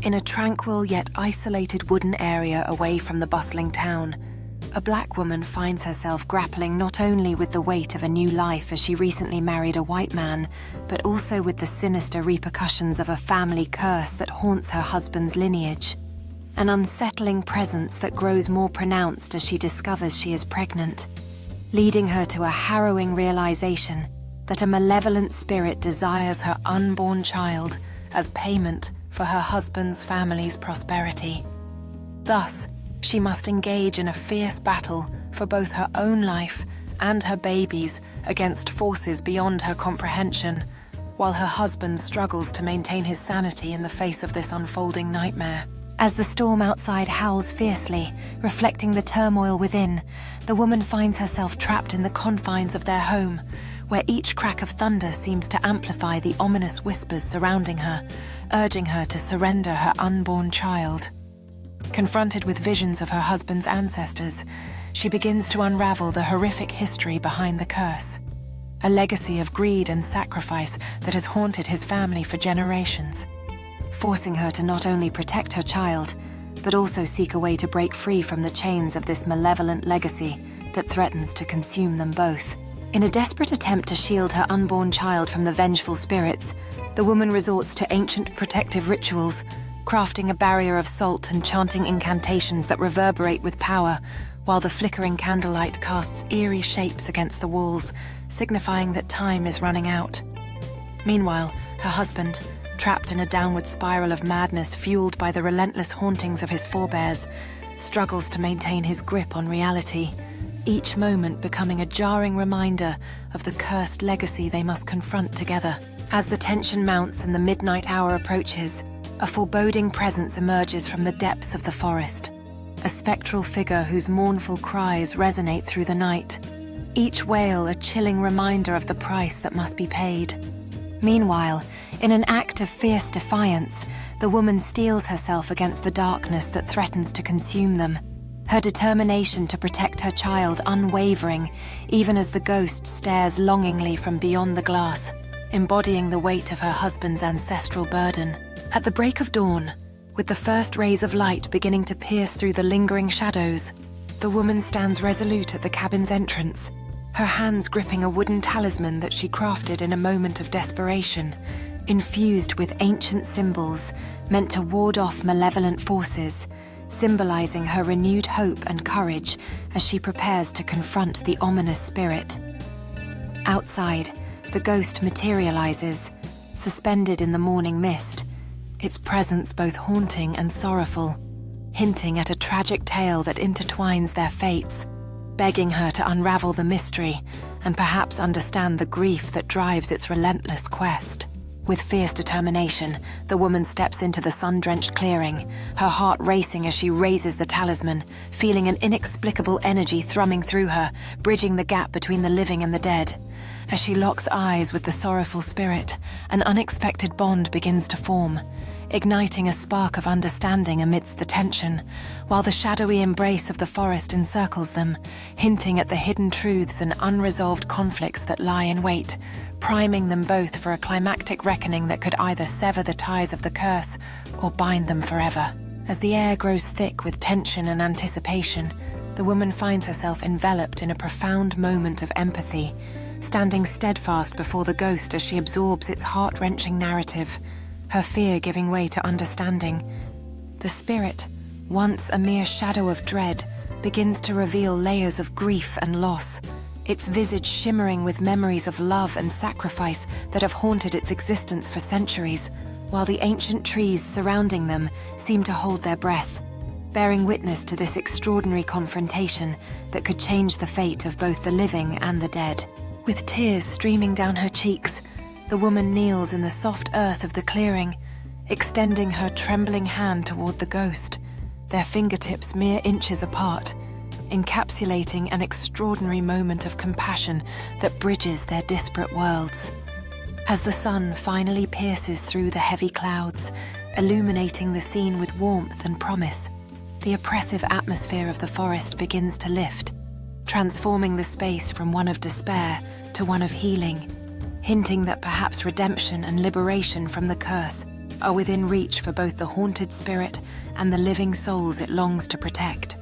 In a tranquil yet isolated wooden area away from the bustling town, a black woman finds herself grappling not only with the weight of a new life as she recently married a white man, but also with the sinister repercussions of a family curse that haunts her husband's lineage. An unsettling presence that grows more pronounced as she discovers she is pregnant, leading her to a harrowing realization that a malevolent spirit desires her unborn child as payment for her husband's family's prosperity. Thus, she must engage in a fierce battle for both her own life and her baby's against forces beyond her comprehension, while her husband struggles to maintain his sanity in the face of this unfolding nightmare. As the storm outside howls fiercely, reflecting the turmoil within, the woman finds herself trapped in the confines of their home, where each crack of thunder seems to amplify the ominous whispers surrounding her, urging her to surrender her unborn child. Confronted with visions of her husband's ancestors, she begins to unravel the horrific history behind the curse, a legacy of greed and sacrifice that has haunted his family for generations, forcing her to not only protect her child, but also seek a way to break free from the chains of this malevolent legacy that threatens to consume them both. In a desperate attempt to shield her unborn child from the vengeful spirits, the woman resorts to ancient protective rituals, crafting a barrier of salt and chanting incantations that reverberate with power, while the flickering candlelight casts eerie shapes against the walls, signifying that time is running out. Meanwhile, her husband, trapped in a downward spiral of madness fueled by the relentless hauntings of his forebears, struggles to maintain his grip on reality, each moment becoming a jarring reminder of the cursed legacy they must confront together. As the tension mounts and the midnight hour approaches, a foreboding presence emerges from the depths of the forest, a spectral figure whose mournful cries resonate through the night, each wail a chilling reminder of the price that must be paid. Meanwhile, in an act of fierce defiance, the woman steels herself against the darkness that threatens to consume them, her determination to protect her child unwavering, even as the ghost stares longingly from beyond the glass, embodying the weight of her husband's ancestral burden. At the break of dawn, with the first rays of light beginning to pierce through the lingering shadows, the woman stands resolute at the cabin's entrance, her hands gripping a wooden talisman that she crafted in a moment of desperation, infused with ancient symbols meant to ward off malevolent forces, symbolizing her renewed hope and courage as she prepares to confront the ominous spirit. Outside, the ghost materializes, suspended in the morning mist, its presence both haunting and sorrowful, hinting at a tragic tale that intertwines their fates, begging her to unravel the mystery and perhaps understand the grief that drives its relentless quest. With fierce determination, the woman steps into the sun-drenched clearing, her heart racing as she raises the talisman, feeling an inexplicable energy thrumming through her, bridging the gap between the living and the dead. As she locks eyes with the sorrowful spirit, an unexpected bond begins to form, igniting a spark of understanding amidst the tension, while the shadowy embrace of the forest encircles them, hinting at the hidden truths and unresolved conflicts that lie in wait, priming them both for a climactic reckoning that could either sever the ties of the curse or bind them forever. As the air grows thick with tension and anticipation, the woman finds herself enveloped in a profound moment of empathy, standing steadfast before the ghost as she absorbs its heart-wrenching narrative, her fear giving way to understanding. The spirit, once a mere shadow of dread, begins to reveal layers of grief and loss, its visage shimmering with memories of love and sacrifice that have haunted its existence for centuries, while the ancient trees surrounding them seem to hold their breath, bearing witness to this extraordinary confrontation that could change the fate of both the living and the dead. With tears streaming down her cheeks, the woman kneels in the soft earth of the clearing, extending her trembling hand toward the ghost, their fingertips mere inches apart, encapsulating an extraordinary moment of compassion that bridges their disparate worlds. As the sun finally pierces through the heavy clouds, illuminating the scene with warmth and promise, the oppressive atmosphere of the forest begins to lift, transforming the space from one of despair to one of healing, hinting that perhaps redemption and liberation from the curse are within reach for both the haunted spirit and the living souls it longs to protect.